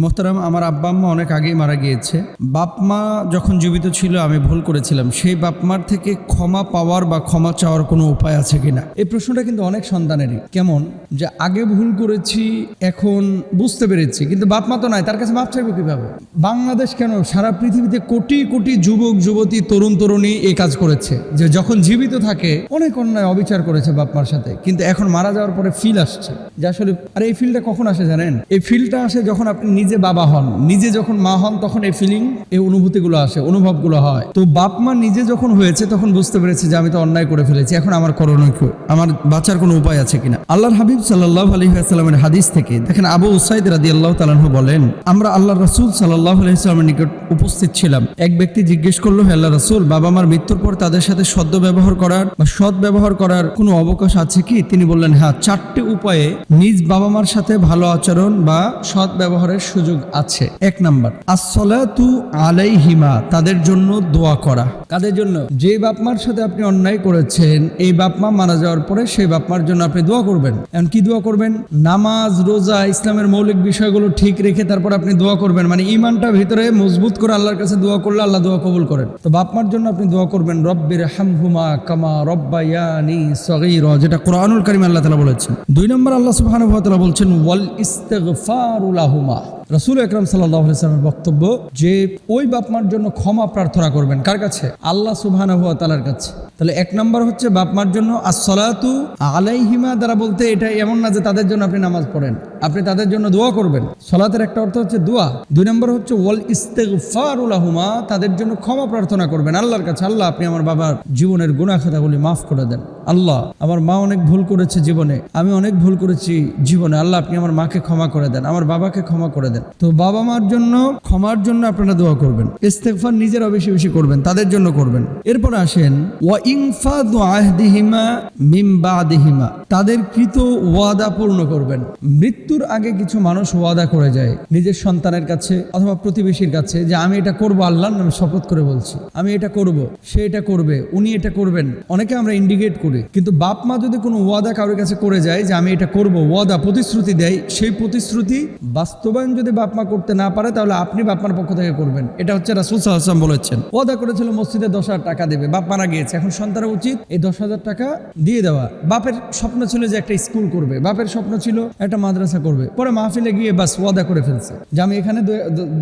মোহতারাম, আমার আব্বা আম্মা অনেক আগেই মারা গিয়েছে। বাপ মা যখন জীবিত ছিল আমি ভুল করেছিলাম, সেই বাপ মার থেকে ক্ষমা পাওয়ার বা ক্ষমা চাওয়ার কোনো উপায় আছে কিনা? এই প্রশ্নটা কিন্তু অনেক সন্তানেরই। কেমন যে আগে ভুল করেছি, এখন বুঝতে পেরেছি, কিন্তু বাপ মা তো নাই, তার কাছে মাপ চাইবো কিভাবে? বাংলাদেশ কেন, সারা পৃথিবীতে কোটি কোটি যুবক যুবতী তরুণ তরুণী এই কাজ করেছে যে যখন জীবিত থাকে অনেক অন্যায় অবিচার করেছে বাপ মার সাথে, কিন্তু এখন মারা যাওয়ার পরে ফিল আসছে যে আসলে আরে এই ফিলটা কখন আসে জানেন? এই ফিলটা আসে যখন আপনি নিজে বাবা হন, নিজে যখন মা হন, তখন এই ফিলিং, এই অনুভূতিগুলো আসে, অনুভবগুলো হয়। তো বাপ মা নিজে যখন হয়েছে তখন বুঝতে পেরেছে যে আমি তো অন্যায় করে ফেলেছি, এখন আমার করণীয় কি, আমার বাঁচার কোনো উপায় আছে কিনা। আল্লাহর হাবিব সাল্লাল্লাহু আলাইহি ওয়াসাল্লামের হাদিস থেকে দেখেন, আবু উসাইদ রাদিয়াল্লাহু তাআলা আনহু বলেন, আমরা আল্লাহর রাসূল সাল্লাল্লাহু আলাইহি ওয়াসাল্লামের নিকট উপস্থিত ছিলাম। এক ব্যক্তি জিজ্ঞেস করলো, হে আল্লাহর রাসূল, বাবা মার মৃত্যুর পর তাদের সাথে সদ্য ব্যবহার করার বা সৎ ব্যবহার করার কোনো অবকাশ আছে কি? তিনি বললেন, হ্যাঁ, 4টি উপায়ে নিজ বাবা মার সাথে ভালো আচরণ বা সৎ ব্যবহারের সুযোগ আছে। 1 নাম্বার, আসসালাতু আলাইহিমা, তাদের জন্য দোয়া করা। কাদের জন্য? যে বাপ মার সাথে আপনি অন্যায় করেছেন, এই বাপ মা মারা যাওয়ার পরে সেই বাপ মার জন্য আপনি দোয়া করবেন। এখন কি দোয়া করবেন? নামাজ, রোজা, ইসলামের মৌলিক বিষয়গুলো ঠিক রেখে তারপর আপনি দোয়া করবেন, মানে ঈমানটা ভিতরে মজবুত করে আল্লাহর কাছে দোয়া করলে আল্লাহ দোয়া কবুল করেন। তো বাপ মার জন্য আপনি দোয়া করবেন, রব্বির হামহুমা কামা রব্বায়ানি সগীরা, যেটা কোরআনুল কারীমে আল্লাহ তাআলা বলেছেন। 2 নম্বর, আল্লাহ সুবহানাহু ওয়া তাআলা বলছেন, ওয়াল ইস্তিগফারু লাহুমা। রাসূল আকরাম সাল্লাল্লাহু আলাইহি ওয়াসাল্লামের বক্তব্য যে ওই বাপ মার জন্য ক্ষমা প্রার্থনা করবেন। কার কাছে? আল্লাহ সুবহানাহু ওয়া তাআলার কাছে। তাহলে 1 নম্বর হচ্ছে বাপ মার জন্য আসসালাতু আলাইহিমা দ্বারা বলতে এটা এমন না যে তাদের জন্য আপনি নামাজ পড়েন, আপনি তাদের জন্য দোয়া করবেন। সালাতের একটা অর্থ হচ্ছে দোয়া। 2 নম্বর হচ্ছে ওয়াল ইস্তিগফারু লাহুমা, তাদের জন্য ক্ষমা প্রার্থনা করবেন আল্লাহর কাছে, আল্লাহ আপনি আমার বাবার জীবনের গুনাহ খাতাগুলি মাফ করে দেন। আল্লাহ, আমার মা অনেক ভুল করেছে জীবনে, আমি অনেক ভুল করেছি জীবনে, আল্লাহ আপনি আমার মাকে ক্ষমা করে দেন, আমার বাবাকে ক্ষমা করে দেন। তো বাবা মার জন্য ক্ষমার জন্য আপনারা দোয়া করবেন, ইস্তিগফার নিজেরা বেশি বেশি করবেন, তাদের জন্য করবেন। এরপর আসেন ওয়া ইনফাদু আহদিহিমা মিন বাদিহিমা, তাদের কৃত ওয়াদা পূর্ণ করবেন। মৃত্যুর আগে কিছু মানুষ ওয়াদা করে যায় নিজের সন্তানের কাছে অথবা প্রতিবেশীর কাছে যে আমি এটা করব, আল্লাহর নামে শপথ করে বলছি আমি এটা করব, সে এটা করবে, উনি এটা করবেন। অনেকে আমরা ইন্ডিকেট করি, কিন্তু বাপ মা যদি কোনো ওয়াদা কারোর কাছে করে যায় যে আমি এটা করব, ওয়াদা প্রতিশ্রুতি দেয়, সেই প্রতিশ্রুতি বাস্তবায়ন যদি বাপ মা করতে না পারে তাহলে আপনি বাপ মার পক্ষ থেকে করবেন। এটা হচ্ছে রাসূল সাল্লাল্লাহু আলাইহি ওয়াসাল্লাম বলেছেন। ওয়াদা করেছিল মসজিদে 10,000 টাকা দেবে, বাপ মারা গিয়েছে, এখন সন্তানের উচিত এই 10,000 টাকা দিয়ে দেওয়া। বাপের স্বপ্ন ছিল যে একটা স্কুল করবে, বাপের স্বপ্ন ছিল একটা মাদ্রাসা করবে, পরে মাহফিলে গিয়ে বাস ওয়াদা করে ফেলছে যে আমি এখানে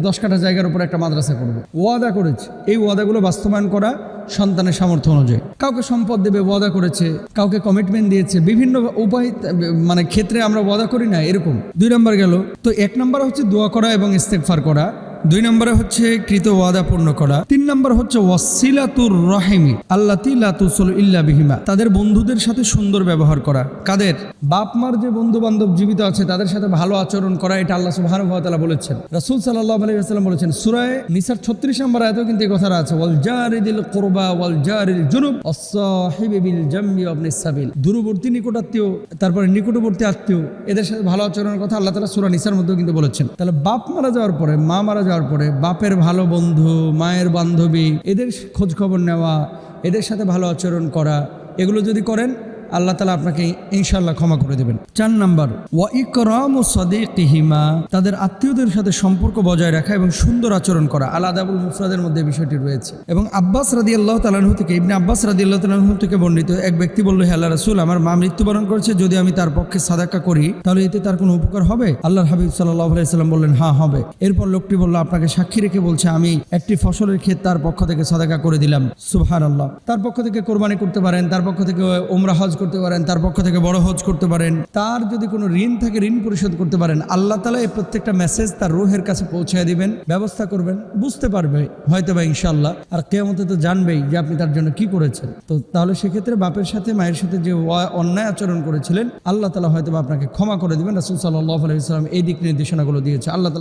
10 কাঠা জায়গার উপর একটা মাদ্রাসা করবো। ওয়াদা করেছে, এই ওয়াদাগুলো বাস্তবায়ন করা সন্তানের সামর্থ্য অনুযায়ী। কাউকে সম্পদ দেবে, ওয়াদা করেছে, কাউকে কমিটমেন্ট দিয়েছে, বিভিন্ন উপায় মানে ক্ষেত্রে আমরা ওয়াদা করি না, এরকম। 2 নম্বর গেল। তো 1 নম্বর হচ্ছে দোয়া করা এবং ইস্তেগফার করা, 2 নম্বরে হচ্ছে কৃত ওয়াদা পূর্ণ করা, 3 নম্বর হচ্ছে ওয়াসিলাতুর রাহিমি আল্লাতী লা তুসলু ইল্লা বিহিমা, তাদের বন্ধুদের সাথে সুন্দর ব্যবহার করা। কাদের? বাপ মার যে বন্ধু বান্ধব জীবিত আছে তাদের সাথে ভালো আচরণ করা, এটা আল্লাহ সুবহানাহু ওয়া তাআলা বলেছেন। রাসূল সাল্লাল্লাহু আলাইহি ওয়াসাল্লাম বলেছেন, সূরা নিসার 36 নম্বর আয়াতেও কিন্তু এই কথাটা আছে, ওয়াল জারিদিল কুরবা ওয়াল জারিল জুনুব ওয়াস-সাহিবি বিল জামবি ওয়া ইবনিস সাবিল, দূরবর্তী নিকটাত্মীয়, তারপরে নিকটবর্তী আত্মীয়, এদের সাথে ভালো আচরণের কথা আল্লাহ তাআলা সূরা নিসার মধ্যেও কিন্তু বলেছেন। তাহলে বাপ মারা যাওয়ার পরে, মা মারা যাওয়ার পরে বাপের ভালো বন্ধু, মায়ের বান্ধবী, এদের খোঁজ খবর নেওয়া, এদের সাথে ভালো আচরণ করা, এগুলো যদি করেন আল্লাহ তাআলা আপনাকে ইনশাআল্লাহ ক্ষমা করে দেবেন। 4 নম্বর ওয়া ইকরামু সাদিকিহিমা, তাদের আত্মীয়দের সাথে সম্পর্ক বজায় রাখা এবং সুন্দর আচরণ করা। আল আদাবুল মুফরাদের মধ্যে বিষয়টি রয়েছে। এবং আব্বাস রাদিয়াল্লাহু তাআলা আনহু থেকে, ইবনে আব্বাস রাদিয়াল্লাহু তাআলা আনহু থেকে বর্ণিত, এক ব্যক্তি বলল, হে আল্লাহর রাসূল, আমার মা মৃত্যুবরণ করেছে, যদি আমি তার পক্ষে সাদাকা করি তাহলে এতে তার কোনো উপকার হবে? আল্লাহর হাবিব সাল্লাল্লাহু আলাইহি ওয়াসাল্লাম বললেন, হ্যাঁ হবে। এরপর লোকটি বলল, আপনাকে সাক্ষী রেখে বলছে আমি একটি ফসলের ক্ষেত তার পক্ষ থেকে সাদাকা করে দিলাম। সুবহানাল্লাহ। তার পক্ষ থেকে কোরবানি করতে পারেন, তার পক্ষ থেকে উমরা হজ করতে পারেন, তার পক্ষ থেকে বড় হজ করতে পারেন, তার যদি কোনো ঋণ থাকে ঋণ পরিশোধ করতে পারেন। আল্লাহ তাআলা এই প্রত্যেকটা মেসেজ তার রূহের কাছে পৌঁছায় দিবেন, ব্যবস্থা করবেন, বুঝতে পারবে হয়তো বা ইনশাআল্লাহ, আর কিয়ামতে তো জানবেই যে আপনি তার জন্য কি করেছেন। তো তাহলে সেক্ষেত্রে বাপের সাথে মায়ের সাথে যে অন্যায় আচরণ করেছিলেন আল্লাহ তাআলা হয়তো বা আপনাকে ক্ষমা করে দিবেন। রাসূল সাল্লাল্লাহু আলাইহি ওয়াসাল্লাম এই দিক নির্দেশনাগুলো দিয়েছে। আল্লাহ তাআলা